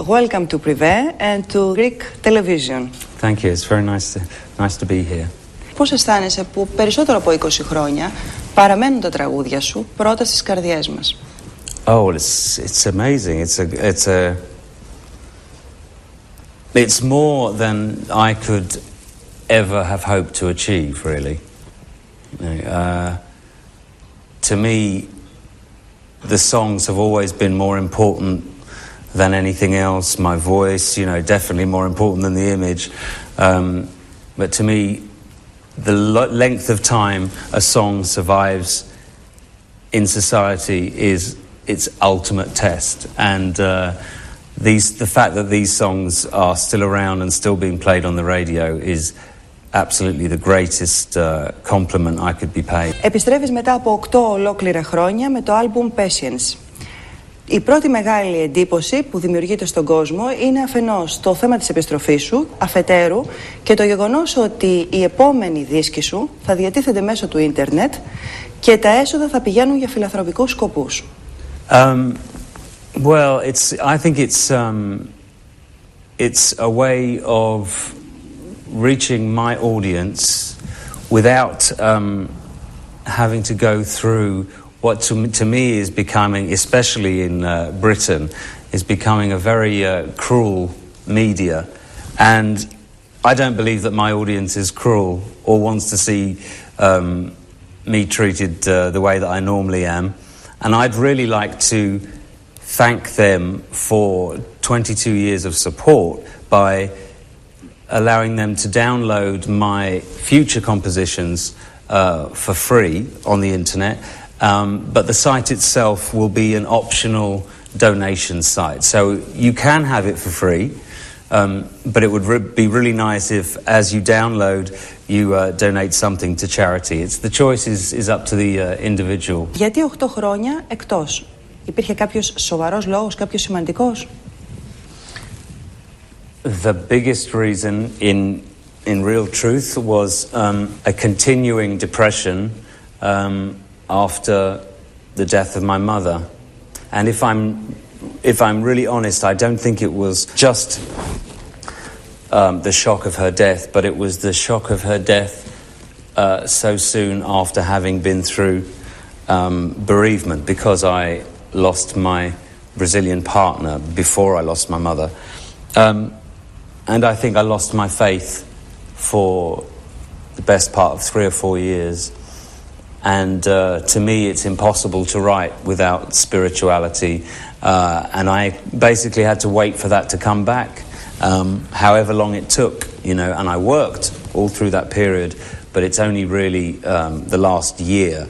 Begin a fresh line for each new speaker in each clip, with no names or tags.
welcome to Privé and to Greek television.
Thank you. It's very nice to be here.
Πώς αισθάνεσαι που περισσότερο από 20 χρόνια παραμένουν τα τραγούδια σου πρώτα στις καρδιές μας?
Oh, well, it's amazing. It's more than I could ever have hoped to achieve, really. To me, the songs have always been more important than anything else. My voice, definitely more important than the image. But to me, the length of time a song survives in society is its ultimate test. And the fact that these songs are still around and still being played on the radio is absolutely the greatest compliment I could be paid.
Επιστρέφεις μετά από 8 ολόκληρα χρόνια με το άλμπουμ Patience. Η πρώτη μεγάλη εντύπωση που δημιουργείται στον κόσμο είναι αφενός το θέμα της επιστροφής σου, αφετέρου και το γεγονός ότι οι επόμενοι δίσκοι σου θα διατίθενται μέσω του ίντερνετ και τα έσοδα θα πηγαίνουν για φιλανθρωπικούς σκοπούς.
Well, I think it's a way of reaching my audience without having to go through what to me is becoming, especially in Britain, is becoming a very cruel media. And I don't believe that my audience is cruel or wants to see me treated the way that I normally am. And I'd really like to thank them for 22 years of support by allowing them to download my future compositions for free on the internet. But the site itself will be an optional donation site. So you can have it for free, but it would be really nice if, as you download, you donate something to charity. The choice is up to the individual.
Γιατί 8 χρόνια εκτός? Υπήρχε κάποιος σοβαρός λόγος, κάποιος σημαντικός?
The biggest reason, in real truth, was a continuing depression after the death of my mother. And if I'm really honest, I don't think it was just the shock of her death, but it was the shock of her death so soon after having been through bereavement, because I lost my Brazilian partner before I lost my mother. And I think I lost my faith for the best part of 3 or 4 years. And to me, it's impossible to write without spirituality. And I basically had to wait for that to come back, however long it took, and I worked all through that period, but it's only really the last year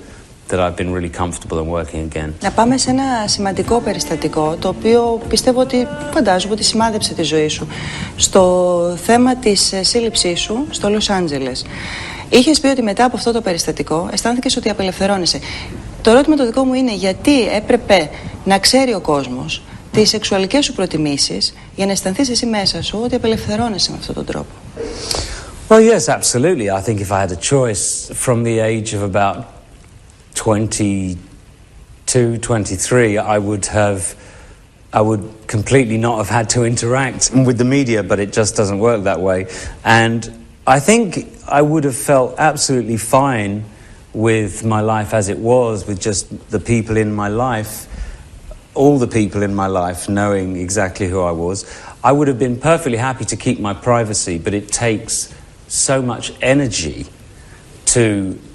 that I've been really comfortable and working again.
Να πάμε σε ένα σημαντικό περιστατικό, το οποίο πιστεύω ότι φαντάζομαι ότι σημάδεψε τη ζωή σου. Στο θέμα της σύλληψής σου στο Λος Άντζελες. Είχες πει ότι μετά από αυτό το περιστατικό αισθάνθηκες ότι απελευθερώνεσαι. Το ερώτημα το δικό μου είναι γιατί έπρεπε να ξέρει ο κόσμος τις σεξουαλικές σου προτιμήσεις για να αισθανθείς εσύ μέσα σου ότι απελευθερώνεσαι με αυτόν τον τρόπο?
Well, yes, absolutely. I think if I had a choice from the age of about 22, 23, I would completely not have had to interact with the media, but it just doesn't work that way. And I think I would have felt absolutely fine with my life as it was, with just the people in my life, all the people in my life knowing exactly who I was. I would have been perfectly happy to keep my privacy, but it takes so much energy to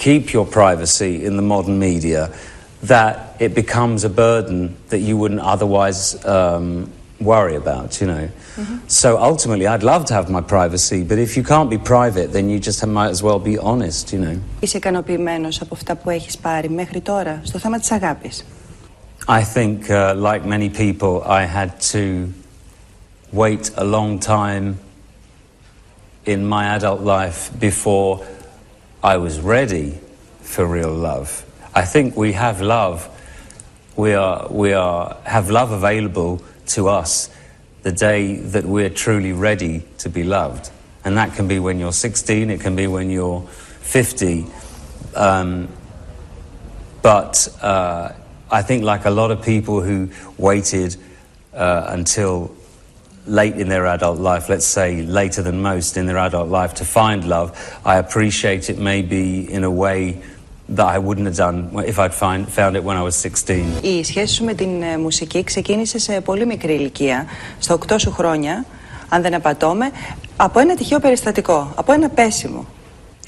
keep your privacy in the modern media that it becomes a burden that you wouldn't otherwise worry about, Mm-hmm. So ultimately, I'd love to have my privacy, but if you can't be private, then you just might as well be honest,
Είσαι ικανοποιημένος από αυτά που έχεις πάρει μέχρι τώρα στο θέμα της αγάπης?
I think, like many people, I had to wait a long time in my adult life before I was ready for real love. I think we have love. We have love available to us the day that we're truly ready to be loved. And that can be when you're 16, it can be when you're 50. But I think like a lot of people who waited until late in their adult life, let's say later than most in their adult life, to find love, I appreciate it maybe in a way that I wouldn't have done if I'd found it when I was 16.
Η σχέση σου με την μουσική ξεκίνησε σε πολύ μικρή ηλικία, στα 8 σου χρόνια, αν δεν απατώμε, από ένα τυχαίο περιστατικό, από ένα πέσιμο.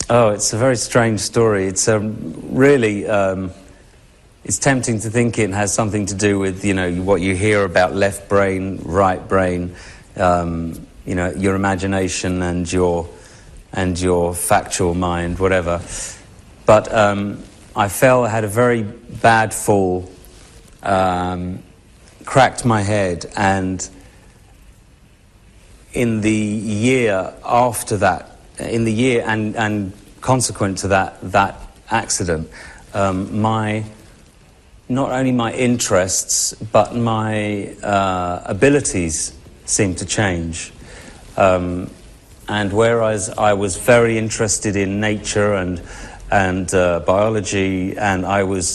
Oh, it's a very strange story. It's really, it's tempting to think it has something to do with, you know, what you hear about left brain, right brain, you know, your imagination and your factual mind, whatever. But I fell, I had a very bad fall, cracked my head, and in the year after that, in the year and consequent to that accident, not only my interests but my abilities seemed to change. And whereas I was very interested in nature and biology, and I was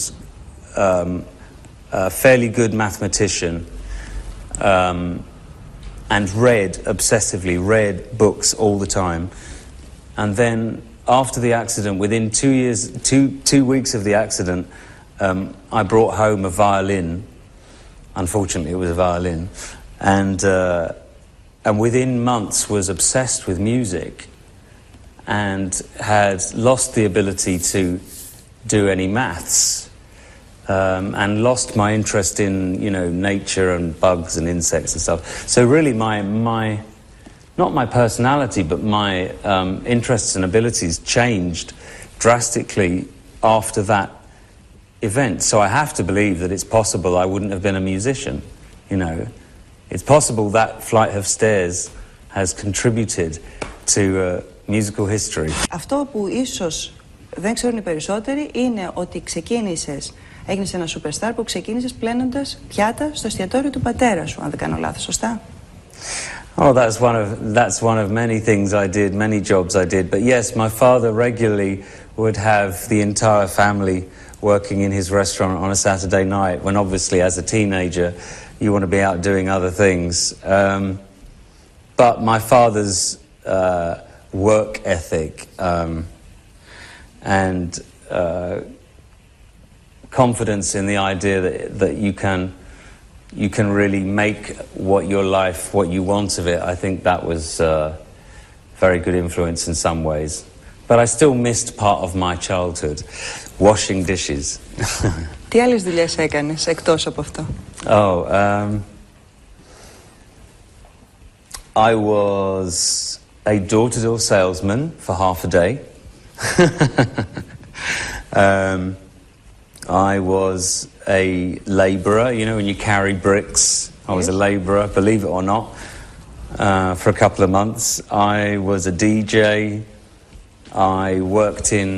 a fairly good mathematician, and obsessively read books all the time. And then after the accident, within 2 weeks of the accident, I brought home a violin. Unfortunately, it was a violin. And within months was obsessed with music and had lost the ability to do any maths. And lost my interest in, you know, nature and bugs and insects and stuff. So really not my personality, but my interests and abilities changed drastically after that event. So I have to believe that it's possible I wouldn't have been a musician, you know. It's possible that flight of stairs has contributed to musical history.
Αυτό που ίσως δεν ξέρουν οι περισσότεροι είναι ότι έγινες ένα superstar που ξεκίνησες πλένοντας πιάτα στο εστιατόριο του πατέρα σου, αν δεν κάνω λάθος, σωστά?
Oh, that's one of many things I did, many jobs I did. But yes, my father regularly would have the entire family working in his restaurant on a Saturday night, when obviously as a teenager you want to be out doing other things. But my father's work ethic and confidence in the idea that you can really make your life what you want of it, I think that was very good influence in some ways. But I still missed part of my childhood, washing dishes.
Τι άλλες δουλειές έκανες εκτός από αυτό?
I was a door-to-door salesman for half a day. I was a labourer, you know, when you carry bricks. I was a labourer, believe it or not, for a couple of months. I was a DJ. I worked in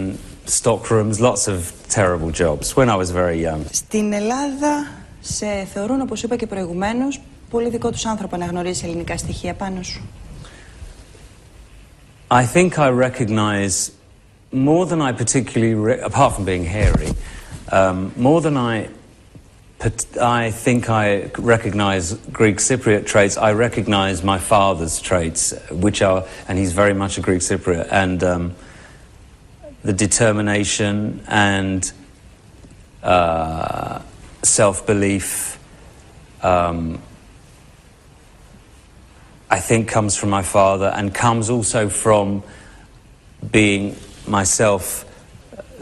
stockrooms, lots of terrible jobs when I was very young.
Στην Ελλάδα σε θεωρούν, όπως είπα και προηγουμένως, πολύ δικό τους άνθρωπο να γνωρίζεις ελληνικά στοιχεία πάνω σου.
I think I recognize more than I particularly, apart from being hairy, more than I think I recognize Greek Cypriot traits, I recognize my father's traits, which are, and he's very much a Greek Cypriot, and the determination and self-belief, I think comes from my father, and comes also from being myself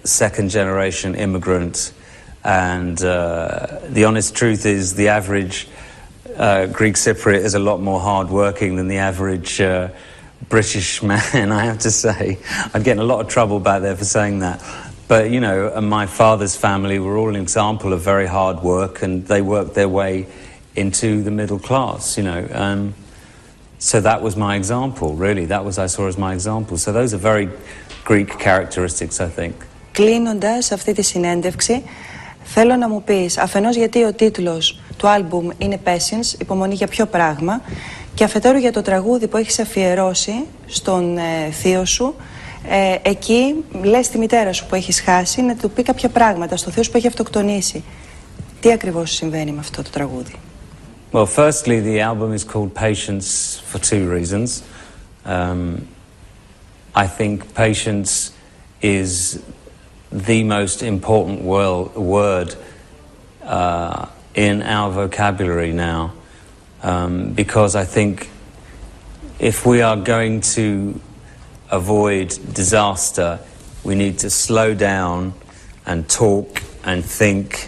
second-generation immigrant. And the honest truth is the average Greek Cypriot is a lot more hard-working than the average British man, I have to say. I'd get in a lot of trouble back there for saying that. But, you know, my father's family were all an example of very hard work, and they worked their way into the middle class, you know. So that was my example, really. That was I saw as my example. So those are very Greek characteristics, I think.
Κλείνοντας αυτή τη συνέντευξη, θέλω να μου πεις, αφενός γιατί ο τίτλος του άλμπουμ είναι Patience, υπομονή για ποιο πράγμα, και αφετέρου για το τραγούδι που έχεις αφιερώσει στον θείο σου, εκεί λες τη μητέρα σου που έχεις χάσει να του πει κάποια πράγματα, στο θείο σου που έχει αυτοκτονήσει. Τι ακριβώς συμβαίνει με αυτό το τραγούδι?
Well, firstly, the album is called Patience for two reasons. I think patience is the most important word in our vocabulary now, because I think if we are going to avoid disaster, we need to slow down and talk and think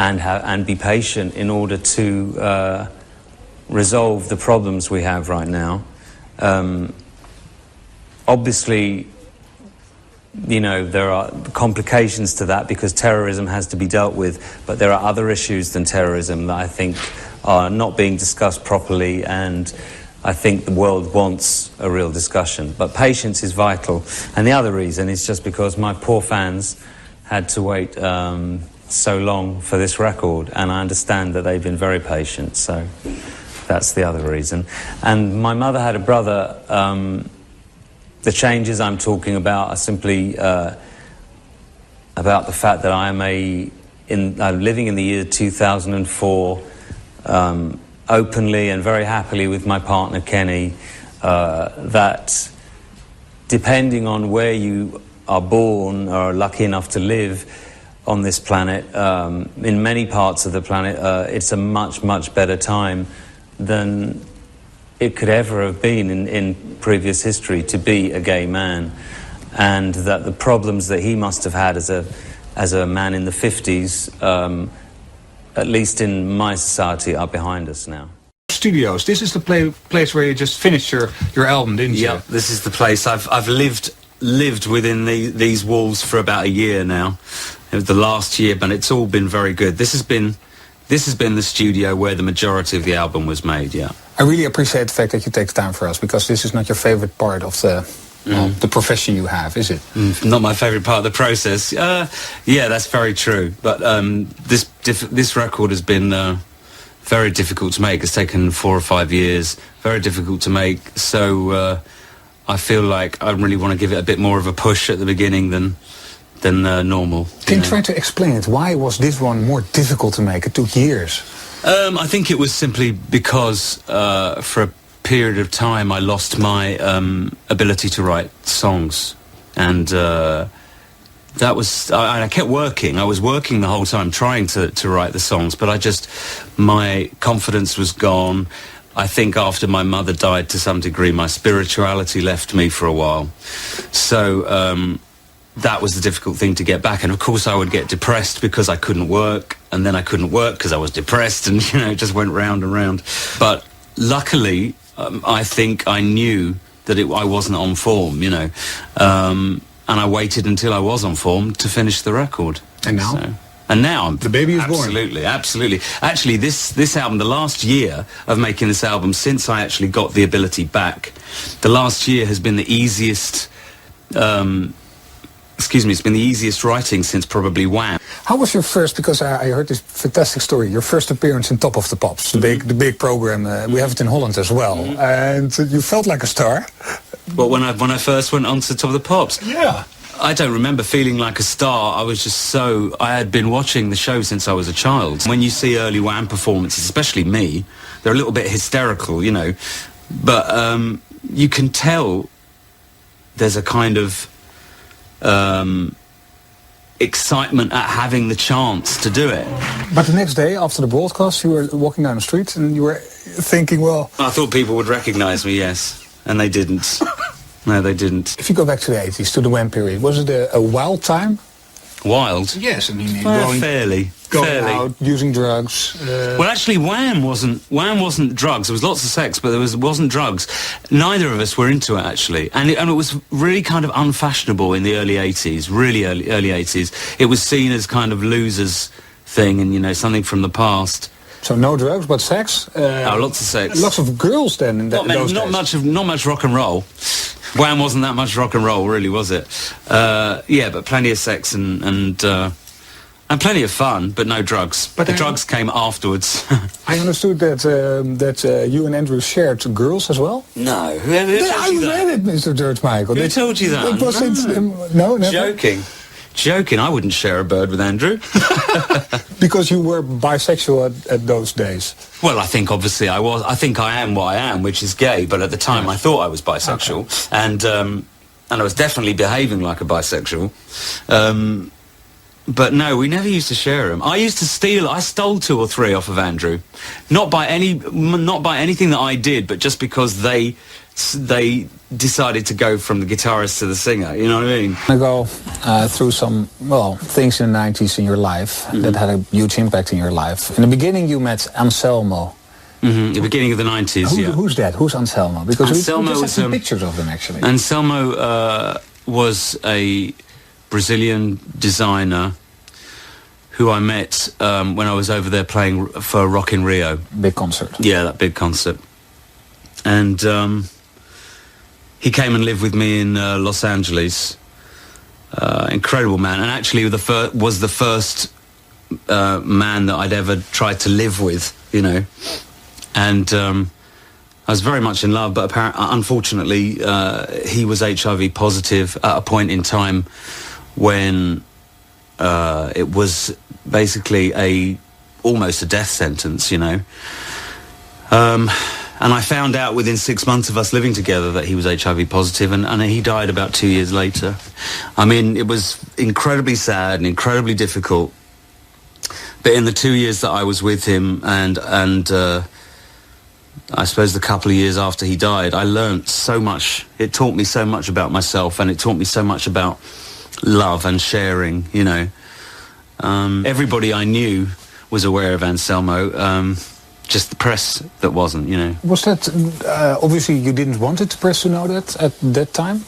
and be patient in order to resolve the problems we have right now. Obviously, you know, there are complications to that because terrorism has to be dealt with, but there are other issues than terrorism that I think are not being discussed properly, and I think the world wants a real discussion. But patience is vital. And the other reason is just because my poor fans had to wait so long for this record, and I understand that they've been very patient, so that's the other reason. And my mother had a brother. The changes I'm talking about are simply about the fact that I'm living in the year 2004, openly and very happily with my partner Kenny, that depending on where you are born or are lucky enough to live on this planet, in many parts of the planet, it's a much, much better time than it could ever have been in previous history to be a gay man, and that the problems that he must have had as a man in the 50s, at least in my society, are behind us now.
Studios. This is the place where you just finished your album, didn't you?
Yeah, this is the place. I've lived within these walls for about a year now. It was the last year, but it's all been very good. This has been the studio where the majority of the album was made. Yeah.
I really appreciate the fact that you take the time for us, because this is not your favorite part of the profession you have, is it?
Not my favorite part of the process. Yeah, that's very true. But this record has been very difficult to make. It's taken 4 or 5 years. Very difficult to make. So I feel like I really want to give it a bit more of a push at the beginning than normal.
Can you try to explain it? Why was this one more difficult to make? It took years.
I think it was simply because for a period of time I lost my ability to write songs, and that was I kept working. I was working the whole time trying to write the songs, but my confidence was gone. I think after my mother died, to some degree, my spirituality left me for a while. So that was the difficult thing to get back. And of course I would get depressed because I couldn't work, and then I couldn't work because I was depressed, and it just went round and round. But luckily, I think I knew that I wasn't on form, and I waited until I was on form to finish the record.
And now?
And now
the baby is born.
Absolutely. Actually, this album, the last year of making this album, since I actually got the ability back, the last year has been the easiest. It's been the easiest writing since probably Wham.
How was your first, because I heard this fantastic story, your first appearance in Top of the Pops, the big program, we have it in Holland as well, and you felt like a star.
Well, when I first went on to Top of the Pops?
Yeah.
I don't remember feeling like a star. I had been watching the show since I was a child. When you see early Wham performances, especially me, they're a little bit hysterical, but you can tell there's a kind of excitement at having the chance to do it.
But the next day after the broadcast, you were walking down the street and you were thinking, well,
I thought people would recognize me, yes, and they didn't. No, they didn't.
If you go back to the 80s, to the Wham period, was it a wild time?
Wild?
Yes, I mean,
fairly.
Out, using drugs.
Well, actually, Wham wasn't drugs. There was lots of sex, but wasn't drugs. Neither of us were into it, actually, and it was really kind of unfashionable in the early 80s. Really early 80s. It was seen as kind of losers thing, and something from the past.
So no drugs, but sex.
Lots of sex.
Lots of girls then. In those days.
Not much rock and roll. Wham wasn't that much rock and roll, really, was it? Yeah, but plenty of sex and plenty of fun, but no drugs. But the drugs came afterwards.
I understood that you and Andrew shared girls as well?
No. Who told you that?
I read it, Mr. George Michael.
Who told you that?
No, never.
Joking. joking. I wouldn't share a bird with Andrew.
Because you were bisexual at those days.
Well, I think obviously I was. I think I am what I am, which is gay. But at the time, I thought I was bisexual, and I was definitely behaving like a bisexual. But no, we never used to share them. I stole 2 or 3 off of Andrew, not by anything that I did, but just because they decided to go from the guitarist to the singer. You know what I mean?
I go through some things in the 90s in your life that had a huge impact in your life. In the beginning, you met Anselmo.
The beginning of the 90s.
Who's that? Who's Anselmo? Because
Anselmo
we just have
was,
pictures of them actually.
Anselmo was a Brazilian designer who I met when I was over there playing for Rock in Rio.
Big concert.
Yeah, that big concert. And he came and lived with me in Los Angeles. Incredible man. And actually was the first man that I'd ever tried to live with, you know. And I was very much in love, but unfortunately he was HIV positive at a point in time when it was basically almost a death sentence, you know. And I found out within 6 months of us living together that he was HIV positive, and he died about 2 years later. I mean, it was incredibly sad and incredibly difficult. But in the 2 years that I was with him, and I suppose the couple of years after he died, I learnt so much. It taught me so much about myself, and it taught me so much about love and sharing, you know. Everybody I knew was aware of Anselmo, just the press that wasn't, you know. Was that, obviously you didn't want the press to know that at that time?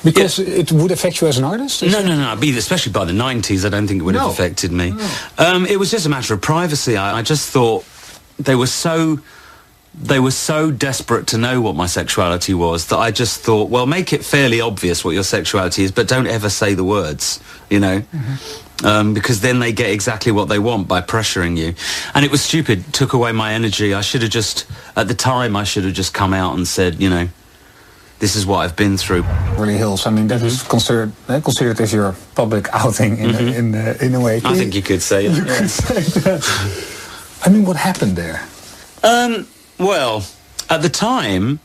Because it would affect you as an artist? No, especially by the 90s, I don't think it would have affected me. No. It was just a matter of privacy. I just thought they were so desperate to know what my sexuality was that I just thought, well, make it fairly obvious what your sexuality is, but don't ever say the words, you know, because then they get exactly what they want by pressuring you. And it was stupid, took away my energy. At the time, I should have just come out and said, you know, this is what I've been through. Beverly Hills,
I mean, that is considered as your public outing in a way.
I think you could say that.
You could say that. I mean, what happened there?
Well, at the time,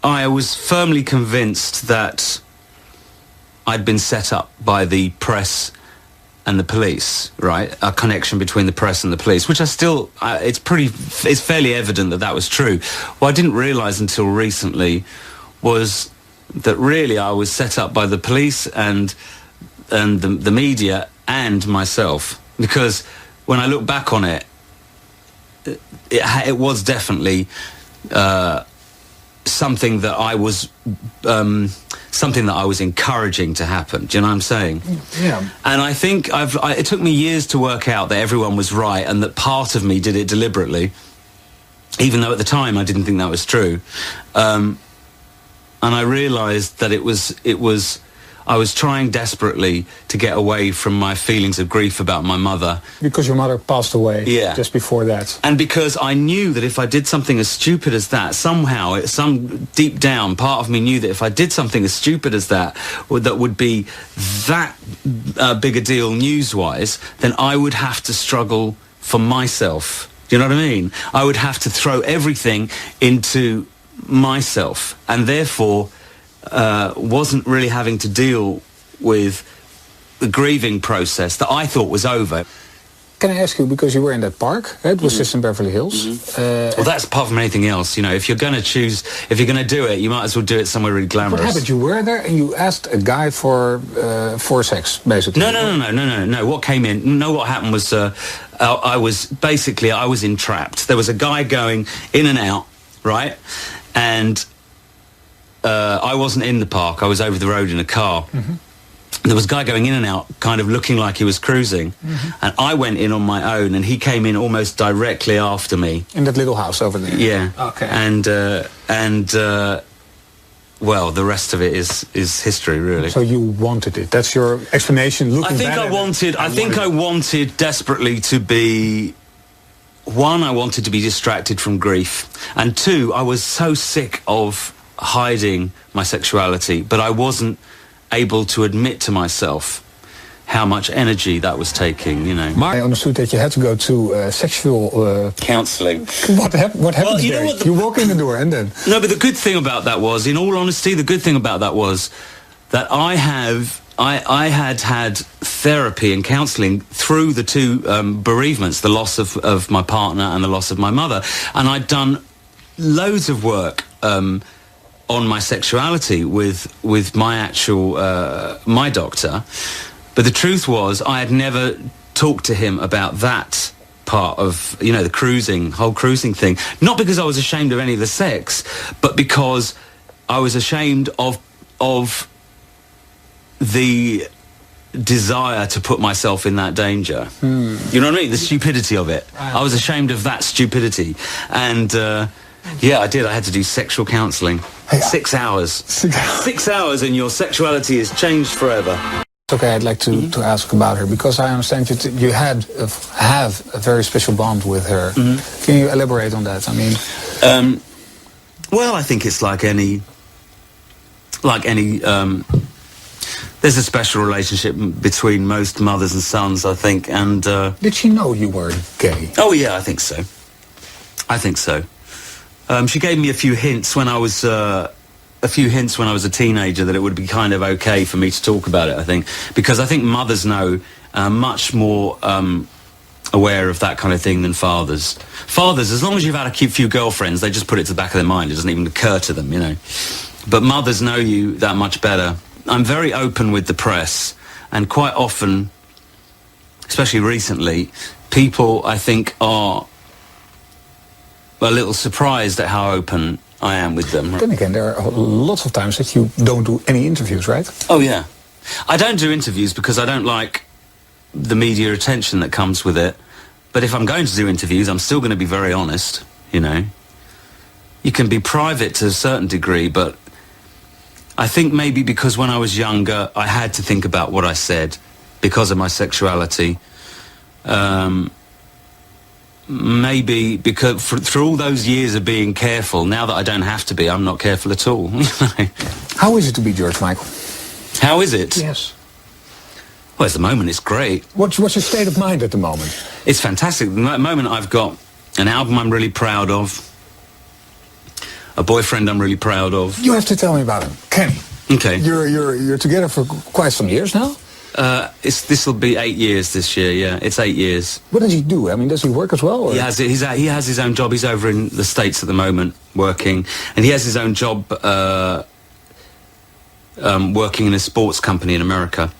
I was firmly convinced that I'd been set up by the press and the police, right? A connection between the press and the police, which it's fairly evident that was true. What I didn't realise until recently was that really I was set up by the police and the media and myself. Because when I look back on it, it was definitely something that I was encouraging to happen. Do you know what I'm saying?
Yeah.
And I think it took me years to work out that everyone was right and that part of me did it deliberately, even though at the time I didn't think that was true. And I realised that I was trying desperately to get away from my feelings of grief about my mother.
Because your mother passed away just before that.
And because I knew that if I did something as stupid as that, somehow, deep down, part of me knew that if I did something as stupid as that would be that big a deal news-wise, then I would have to struggle for myself. Do you know what I mean? I would have to throw everything into myself, and therefore wasn't really having to deal with the grieving process that I thought was over.
Can I ask you, because you were in that park, it was just in Beverly Hills.
Well, that's apart from anything else, you know, if you're going to do it, you might as well do it somewhere really glamorous.
What happened? You were there and you asked a guy for sex, basically.
No. What came in? No, what happened was I was entrapped. There was a guy going in and out, right? And I wasn't in the park. I was over the road in a car. There was a guy going in and out, kind of looking like he was cruising. And I went in on my own, and he came in almost directly after me.
In that little house over there?
Yeah.
Okay.
And well, the rest of it is history, really.
So you wanted it. That's your explanation, looking back.
I think I wanted desperately to be... One, I wanted to be distracted from grief. And two, I was so sick of hiding my sexuality, but I wasn't able to admit to myself how much energy that was taking, you know.
I understood that you had to go to sexual...
counselling.
What happened
Well, you
there?
know what
You walk in the door and then...
No, but the good thing about that was, in all honesty, the good thing about that was that I had had therapy and counselling through the two bereavements, the loss of my partner and the loss of my mother. And I'd done loads of work on my sexuality with my actual, my doctor. But the truth was, I had never talked to him about that part of, you know, the whole cruising thing. Not because I was ashamed of any of the sex, but because I was ashamed of the desire to put myself in that danger. You know what I mean? The stupidity of it. I was ashamed of that stupidity. And, yeah, I did. I had to do sexual counselling. 6 hours. 6 hours and your sexuality is changed forever.
Okay, I'd like to ask about her, because I understand you have a very special bond with her. Can you elaborate on that? I mean...
well, I think it's like any... there's a special relationship between most mothers and sons, I think, and...
Did she know you were gay?
Oh, yeah, I think so. I think so. She gave me a few hints when I was a teenager that it would be kind of okay for me to talk about it, I think. Because I think mothers know much more aware of that kind of thing than fathers. Fathers, as long as you've had a few girlfriends, they just put it to the back of their mind. It doesn't even occur to them, you know. But mothers know you that much better. I'm very open with the press, and quite often, especially recently, people, I think, are a little surprised at how open I am with them.
Then again, there are lots of times that you don't do any interviews, right?
Oh, yeah. I don't do interviews because I don't like the media attention that comes with it. But if I'm going to do interviews, I'm still going to be very honest, you know. You can be private to a certain degree, but I think maybe because when I was younger, I had to think about what I said because of my sexuality. Maybe because through all those years of being careful, now that I don't have to be, I'm not careful at all.
How is it to be George Michael?
How is it?
Yes.
Well, at the moment, it's great.
What's your state of mind at the moment?
It's fantastic. At the moment, I've got an album I'm really proud of, a boyfriend I'm really proud of.
You have to tell me about him. Kenny.
Okay.
You're together for quite some years now?
This will be 8 years this year, yeah. It's 8 years.
What does he do? I mean, does he work as well? Or?
He has his own job. He's over in the States at the moment working. And he has his own job working in a sports company in America.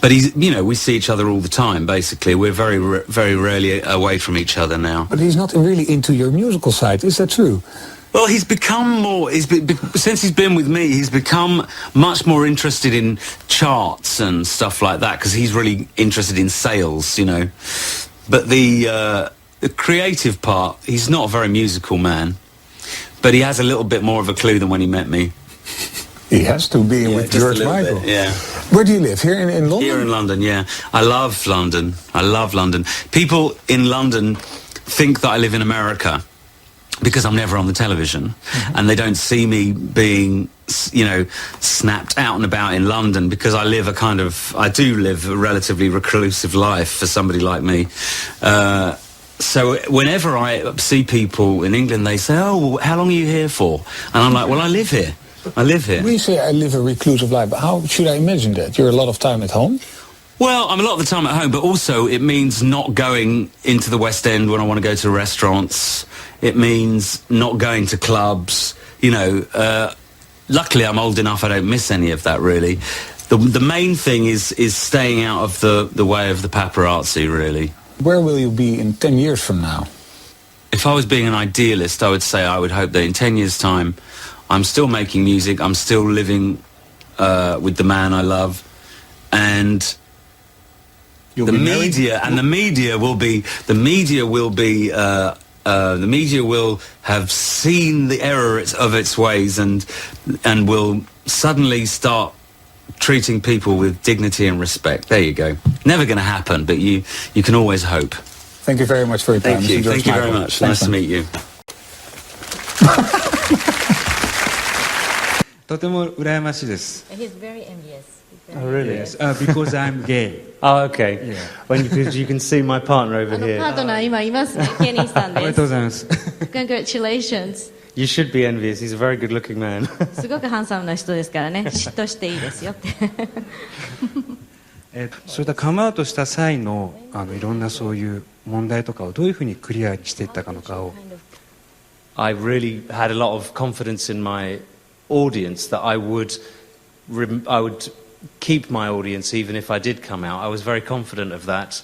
But we see each other all the time, basically. We're very rarely away from each other now.
But he's not really into your musical side, is that true?
Well, he's become more... since he's been with me, he's become much more interested in charts and stuff like that, because he's really interested in sales, you know. But the creative part, he's not a very musical man, but he has a little bit more of a clue than when he met me.
He has to be with George Michael.
Bit, yeah.
Where do you live? Here in London?
Here in London, yeah. I love London. People in London think that I live in America because I'm never on the television, and they don't see me being, snapped out and about in London, because I do live a relatively reclusive life for somebody like me. So whenever I see people in England, they say, "Oh, well, how long are you here for?" And I'm like, "Well, I live here. When you say I live a reclusive life, how should I imagine that? You're a lot of time at home? Well, I'm a lot of the time at home, but also it means not going into the West End when I want to go to restaurants. It means not going to clubs. Luckily, I'm old enough I don't miss any of that, really. The main thing is staying out of the way of the paparazzi, really.
Where will you be in 10 years from now?
If I was being an idealist, I would say I would hope that in 10 years' time, I'm still making music, I'm still living with the man I love, and the media will have seen the error of its ways and will suddenly start treating people with dignity and respect. There you go. Never going to happen, but you can always hope.
Thank you very much for your time.
Thank you very much. Nice to meet you.
とても羨ましいです。
He's very envious.
Oh, really?
Yes, because I'm gay.
Oh, okay. Because you can see my partner over
パ
here.
ートナー今いますね。ケニーさん
おめで
です。
とうございます。
Congratulations.
You should be envious. He's a very good-looking man.
すごくハンサムな人ですからね。嫉妬していいですよって。
そういったカムアウトした際のいろんなそういう問題とかをどういうふうにクリアにしていったかのかを。
I really had a lot of confidence in my audience that I would keep my audience even if I did come out. I was very confident of that.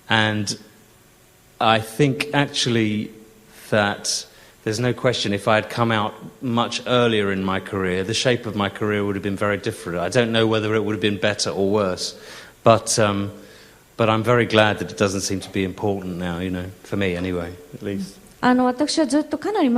And I think actually that there's no question if I had come out much earlier in my career, the shape of my career would have been very different. I don't know whether it would have been better or worse, but I'm very glad that it doesn't seem to be important now, you know, for me anyway, at least.
私はずっとかなり、い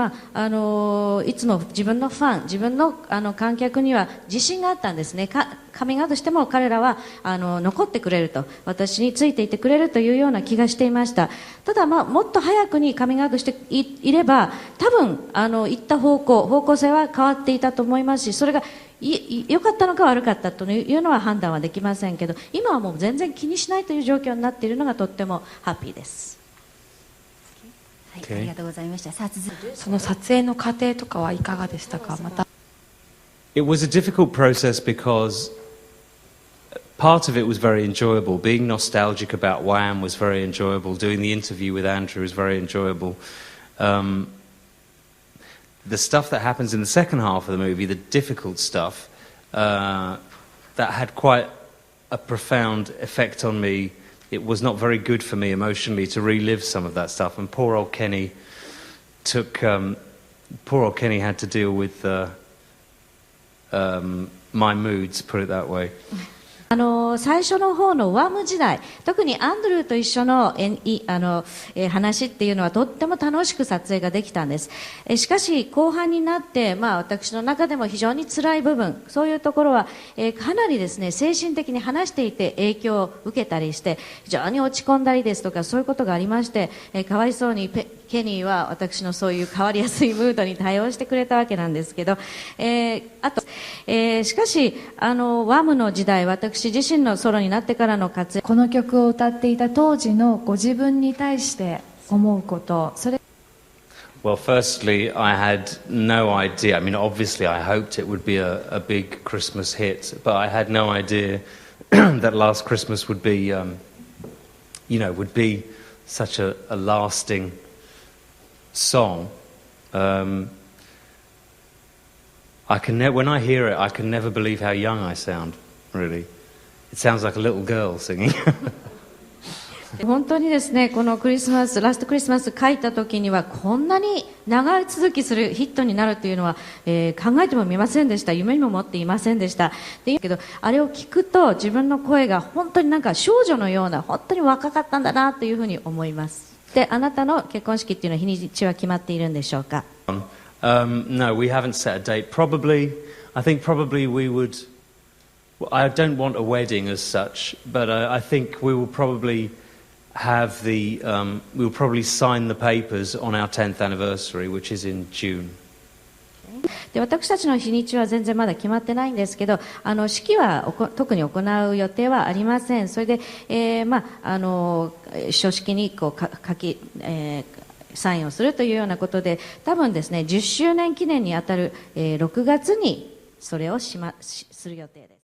つも自分のファン、自分の、観客には自信があったんですね。カミングアウトしても彼らは残ってくれると、私についていてくれるというような気がしていました。ただ、もっと早くにカミングアウトして いれば多分行った方向性は変わっていたと思いますし、それが良かったのか悪かったというのは判断はできませんけど、今はもう全然気にしないという状況になっているのがとってもハッピーです。
はい、ありがとうございました。さあ続いて
その撮影の過程とかはいかがでしたか。また
It was a difficult process because part of it was very enjoyable. Being nostalgic about Wham was very enjoyable. Doing the interview with Andrew was very enjoyable. The stuff that happens in the second half of the movie, the difficult stuff, that had quite a profound effect on me. It was not very good for me emotionally to relive some of that stuff, and poor old Kenny had to deal with my moods, put it that way.
最初の方のワム時代、特にアンドルーと一緒の話っていうのはとっても楽しく撮影ができたんです。しかし後半になって、私の中でも非常に辛い部分、そういうところは、かなりですね、精神的に話していて影響を受けたりして非常に落ち込んだりですとか、そういうことがありまして、かわいそうにケニーは私のそういう変わりやすいムードに対応してくれたわけなんですけど、あと、しかしワムの時代、私自身のソロになってからの活躍、
この曲を歌っていた当時のご自分に対して思うこと、それ
Well, firstly, I had no idea. I mean, obviously, I hoped it would be a big Christmas hit, but I had no idea that Last Christmas would be, would be such a lasting song. When I hear it, I can never believe how young I sound, really. It sounds like a little girl singing.
本当にですね、このクリスマス、ラストクリスマス書いた時にはこんなに長続きするヒットになるというのは、考えてもみませんでした。夢にも持っていませんでした。だけどあれを聞くと自分の声が本当になんか少女のような、本当に若かったんだなというふうに思います。で、あなたの結婚式っていうのは日にちは決まっているんでしょうか。
No, we haven't set a date. I think probably we would. I don't want a wedding as such, but I think we will probably have we'll probably sign the papers on our 10th anniversary, which is in June.
で、私たちの日にちは全然まだ決まってないんですけど、式は特に行う予定はありません。それで、書式にサインをするというようなことで、多分ですね、10周年記念にあたる、6月にそれをする予定です。